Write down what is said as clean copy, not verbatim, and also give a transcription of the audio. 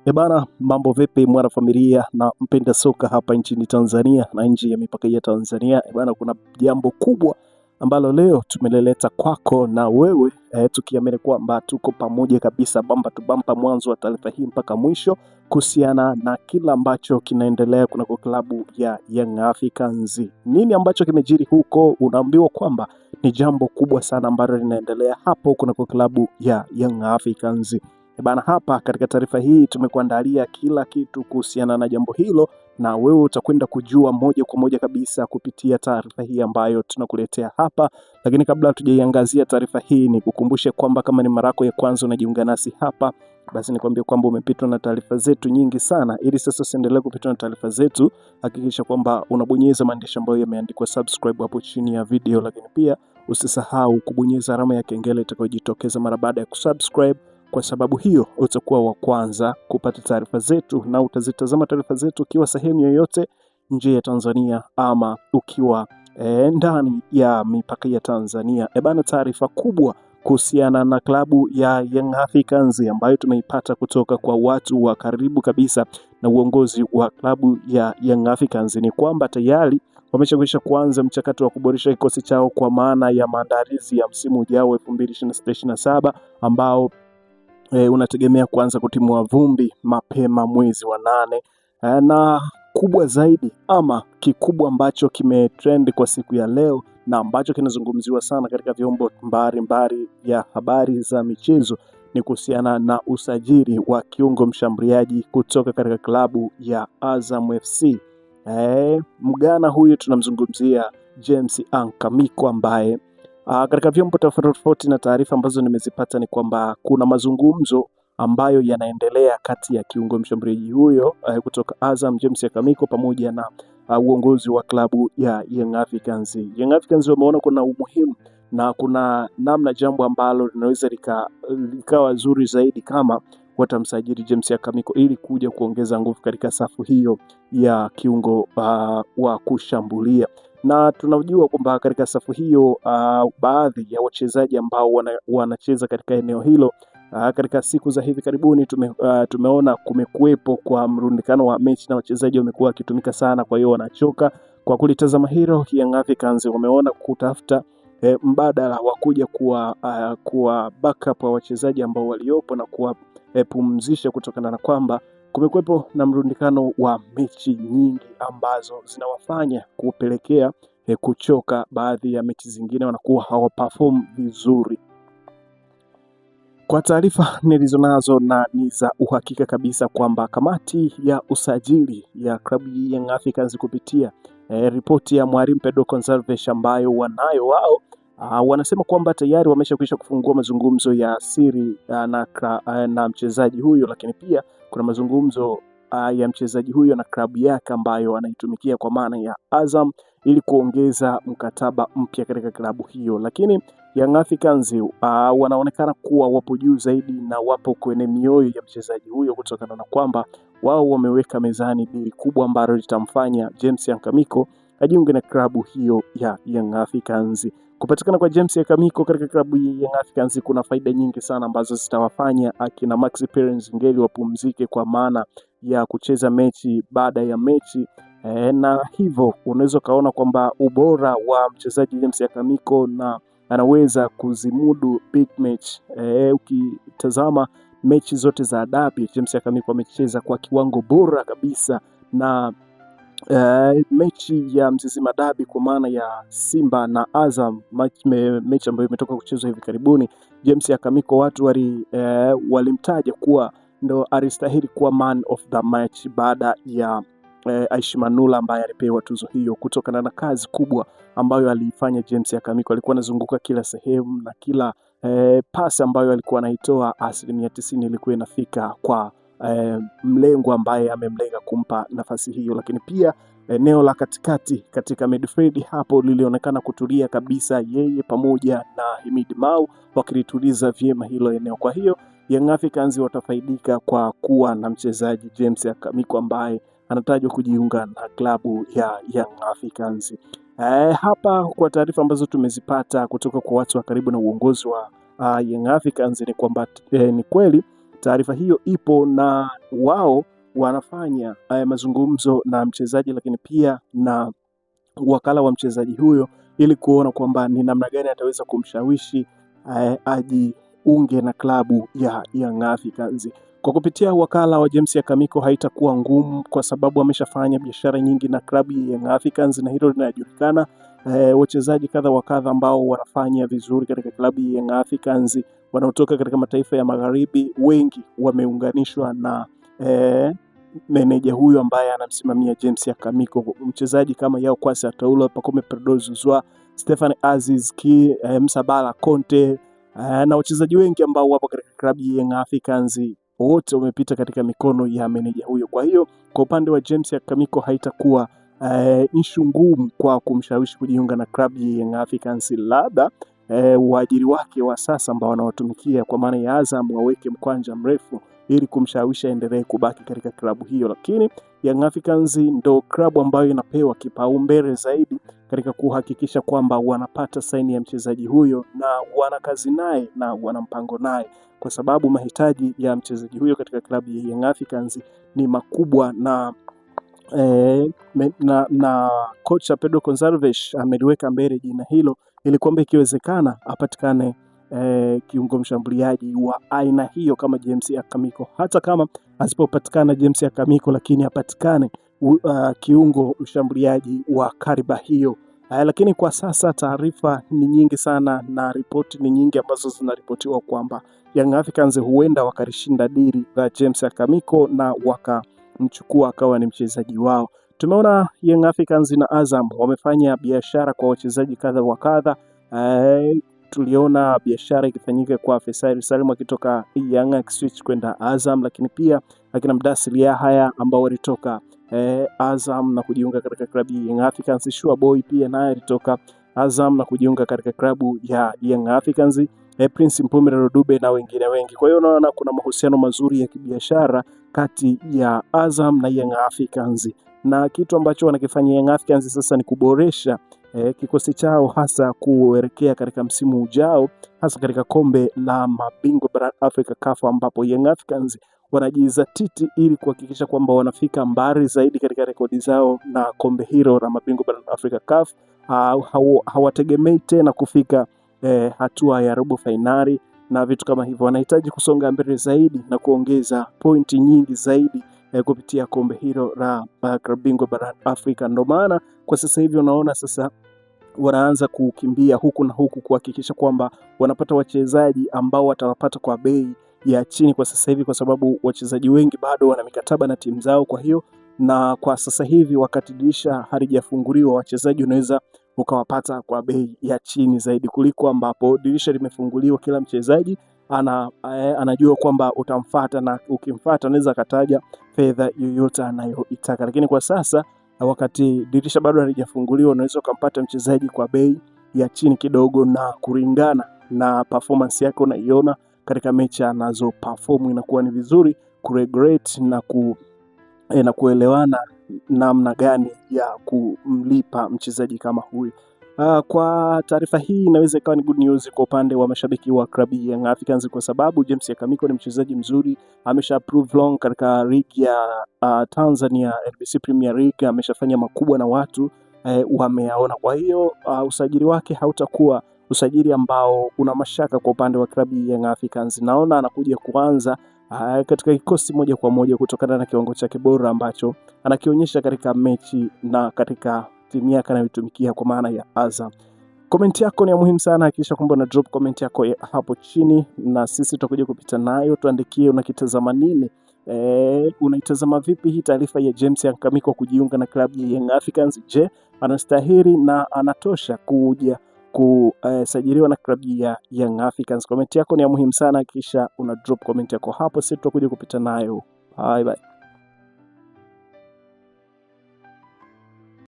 Ebana, mambo vipi mwana familia na mpenda soka hapa nchini Tanzania na nje ya mipaka ya Tanzania. Ebana, kuna jambo kubwa ambalo leo tumeleleta kwako na wewe tukiamini kwamba tuko pamoja kabisa bamba tu bamba mwanzo wa taarifa hii mpaka mwisho kuhusiana na kila ambacho kinaendelea kunako klabu ya Young Africans. Nini ambacho kimejiri huko? Unaambiwa kwamba ni jambo kubwa sana ambalo linaendelea hapo kunako klabu ya Young Africans. Bana, hapa katika taarifa hii tumekuandalia kila kitu kuhusiana na jambo hilo, na wewe utakwenda kujua moja kwa moja kabisa kupitia taarifa hii ambayo tunakuletea hapa. Lakini kabla hatujaiangazia taarifa hii, ni kukumbushe kwamba kama ni mara yako ya kwanza unajiunga nasi hapa, basi nikwambie kwamba umepitwa na taarifa zetu nyingi sana. Ili sasa usiendelee kupitwa na taarifa zetu, hakikisha kwamba unabonyeza maandishi ambayo yameandikwa subscribe hapo chini ya video, lakini pia usisahau kubonyeza alama ya kengele itakayojitokeza mara baada ya kusubscribe. Kwa sababu hiyo utakuwa wa kwanza kupata taarifa zetu, na utazitazama taarifa zetu ukiwa sehemu yoyote nje ya Tanzania ama ukiwa ndani ya mipaka ya Tanzania. Ebana, taarifa kubwa kuhusiana na klabu ya Young Africans ambayo tumeipata kutoka kwa watu wa karibu kabisa na uongozi wa klabu ya Young Africans ni kwamba tayari wameshakwisha kuanza mchakato wa kuboresha kikosi chao kwa maana ya maandalizi ya msimu ujao 2026-27 ambao unategemea kuanza kutimua vumbi mapema mwezi wa 8. Na kubwa zaidi ama kikubwa ambacho kimetrend kwa siku ya leo na ambacho kinazungumziwa sana katika vyombo mbalimbali vya habari za michezo ni kuhusiana na usajili wa kiungo mshambuliaji kutoka katika klabu ya Azam FC. Mgana huyu tunamzungumzia James Ankamiko ambaye katika vyombo tofauti na taarifa ambazo nimezipata ni kwamba kuna mazungumzo ambayo yanaendelea kati ya kiungo mshambuliaji huyo kutoka Azam James Ankamiko pamoja na uongozi wa klabu ya Young Africans. Young Africans wameona kuna umuhimu na kuna namna jambo ambalo linaweza likawa zuri zaidi kama watamsajili James Ankamiko ili kuja kuongeza nguvu katika safu hiyo ya kiungo wa kushambulia. Na tunajua kwamba katika safu hiyo baadhi ya wachezaji ambao wanacheza katika eneo hilo katika siku za hivi karibuni tumeona kumekuwepo kwa mrundikano wa mechi na wachezaji wamekuwa wakitumika sana, kwa hiyo wanachoka. Kwa kulitazama hilo, Young Africans wameona kutafuta mbadala wa kuja kuwa backup wa wachezaji ambao waliopo na kuwapumzisha kutokana na kwamba kumekuwepo na mrundikano wa mechi nyingi ambazo zinawafanya kupelekea kuchoka. Baadhi ya mechi zingine wanakuwa hawaperform vizuri. Kwa taarifa nilizonazo na ni za uhakika kabisa kwamba kamati ya usajili ya klabu ya Young Africans kupitia ripoti ya Mwalimu Pedro Gonçalves ambayo wanayo wao, wanasema kwamba tayari wameshakwisha kufungua mazungumzo ya siri na mchezaji huyo, lakini pia kuna mazungumzo ya mchezaji huyo na klabu yake ambayo anaitumikia kwa maana ya Azam ili kuongeza mkataba mpya katika klabu hiyo. Lakini Young Africans wanaonekana kuwa wapo juu zaidi na wapo kwenye mioyo ya mchezaji huyo kutokana na kwamba wao wameweka mezani dili kubwa ambalo litamfanya James Ankamiko ajiunge na klabu hiyo ya Young Africans. Kupatikana kwa James Ankamiko katika klabu ya Young Africans kuna faida nyingi sana ambazo zitawafanya akina Maxi Perez Ngeli wapumzike kwa maana ya kucheza mechi baada ya mechi. Na hivyo unaweza kaona kwamba ubora wa mchezaji James Ankamiko na anaweza kuzimudu big match. Ukitazama mechi zote za dabi James Ankamiko amecheza kwa kiwango bora kabisa, na mechi ya Mzizima Dabi kwa maana ya Simba na Azam, mechi ambayo imetoka kuchezwa hivi karibuni, James Ankamiko watu walimtaja kuwa ndo alistahili kuwa man of the match baada ya Aishi Manula ambaye alipewa tuzo hiyo kutokana na kazi kubwa ambayo aliifanya. James Ankamiko alikuwa anazunguka kila sehemu na kila pasi ambayo alikuwa anaitoa 90% ilikuwa inafika kwa mlengo ambaye amemlenga kumpa nafasi hiyo. Lakini pia eneo la katikati katika midfield hapo lilionekana kutulia kabisa, yeye pamoja na Himid Mau wakilituliza vyema hilo eneo. Kwa hiyo Young Africans watafaidika kwa kuwa na mchezaji James Ankamiko ambaye anatajwa kujiunga na klabu ya Young Africans. Hapa kwa taarifa ambazo tumezipata kutoka kwa watu wa karibu na uongozi wa Young Africans ni kwamba ni kweli taarifa hiyo ipo na wao wanafanya mazungumzo na mchezaji, lakini pia na wakala wa mchezaji huyo ili kuona kwamba ni namna gani ataweza kumshawishi ajiunge na klabu ya Young Africans. Kwa kupitia wakala wa James Yakamiko haitakuwa ngumu, kwa sababu ameshafanya biashara nyingi na klabu ya Young Africans na hilo linajulikana. Wachezaji kadha wa kadha ambao wanafanya vizuri katika klabu ya Young Africans wanaotoka katika mataifa ya magharibi, wengi wameunganishwa na meneja huyo ambaye anamsimamia James Yakamiko. Mchezaji kama Yao Kwasi Ataula, Pacome Zouzoua, Stefan Aziz Ki, Msabala Conte na wachezaji wengi ambao wapo katika klabu ya Young Africans wote wamepita katika mikono ya meneja huyo. Kwa hiyo kwa upande wa James Yakamiko haitakuwa issue ngumu kwa kumshawishi kujiunga na klabu ya Young Africans. Labda waajiri wake wa sasa ambao wanawatumikia kwa maana ya Azam waweke mkwanja mrefu ili kumshawishi aendelee kubaki katika klabu hiyo, lakini Young Africans ndo klabu ambayo inapewa kipaumbele zaidi katika kuhakikisha kwamba wanapata saini ya mchezaji huyo na wana kazi naye na wana mpango naye, kwa sababu mahitaji ya mchezaji huyo katika klabu ya Young Africans ni makubwa na kocha Pedro Gonçalves ameliweka mbele jina hilo ili kwamba ikiwezekana apatikane kiungo mshambuliaji wa aina hiyo kama James Yakamiko. Hata kama asipopatikana James Yakamiko, lakini apatikane kiungo mshambuliaji wa kariba hiyo. Lakini kwa sasa taarifa ni nyingi sana na ripoti ni nyingi ambazo zinaripotiwa kwamba Young Africans huenda wakalishinda dili la James Yakamiko na wakamchukua akawa ni mchezaji wao. Tumeona Young Africans na Azam wamefanya biashara kwa wachezaji kadha wa kadha. Tuliona biashara ikifanyika kwa Faisal Salim akitoka Young akiswitch kwenda Azam, lakini pia akina Mdassir Yahya ambao walitoka Azam na kujiunga katika klabu ya Young Africans. Shua Boy pia naye alitoka Azam na kujiunga katika klabu ya Young Africans. Prince Mpumelelo Dube na wengine wengi. Kwa hiyo unaona kuna mahusiano mazuri ya kibiashara kati ya Azam na Young Africans, na kitu ambacho wanakifanya Young Africans sasa ni kuboresha kikosi chao hasa kuelekea katika msimu ujao, hasa katika kombe la mabingwa barani Afrika CAF, ambapo Young Africans wanajizatiti ili kuhakikisha kwamba wanafika mbali zaidi katika rekodi zao na kombe hilo la mabingwa barani Afrika CAF. Hawategemei tena kufika hatua ya robo fainali na vitu kama hivyo. Wanahitaji kusonga mbele zaidi na kuongeza pointi nyingi zaidi kupitia kombe hilo la klabu bingwa barani Afrika. Ndio maana kwa sasa hivi unaona sasa wanaanza kukimbia huku na huku kuhakikisha kwamba wanapata wachezaji ambao watawapata kwa bei ya chini kwa sasa hivi, kwa sababu wachezaji wengi bado wana mikataba na timu zao. Kwa hiyo na kwa sasa hivi wakati dirisha halijafunguliwa, wachezaji unaweza ukawapata kwa bei ya chini zaidi kuliko ambapo dirisha limefunguliwa. Kila mchezaji anajua kwamba utamfuata, na ukimfuata anaweza kataja fedha yoyote anayoitaka. Lakini kwa sasa wakati dirisha bado halijafunguliwa, unaweza ukampata mchezaji kwa bei ya chini kidogo, na kulingana na performance yake unaiona katika mechi anazo perform inakuwa ni vizuri kuregulate na kuelewana namna gani ya kumlipa mchezaji kama huyu. Kwa taarifa hii inaweza ikawa ni good news kwa upande wa mashabiki wa klabu ya Young Africans, kwa sababu James Yakamiko ni mchezaji mzuri, amesha prove long katika ligi ya Tanzania NBC Premier League, ameshafanya makubwa na watu wameyaona. Kwa hiyo usajili wake hautakuwa usajili ambao una mashaka kwa upande wa klabu ya Young Africans. Naona anakuja kuanza katika kikosi moja kwa moja kutokana na kiwango chake bora ambacho anakionyesha katika mechi na katika timu yake anayotumikia kwa maana ya Azam. Comment yako ni ya muhimu sana, hakikisha kwamba una drop comment yako hapo chini na sisi tutakuja kupita nayo. Tuandikie unakitazama nini, unaitazama vipi hii taarifa ya James Yakamiko kujiunga na klabu ya Young Africans? Je, anastahili na anatosha kuja kusajiliwa na klabu ya Young Africans? Comment yako ni ya muhimu sana, kisha una drop comment yako hapo, sisi tutakuja kupita nayo. Bye bye.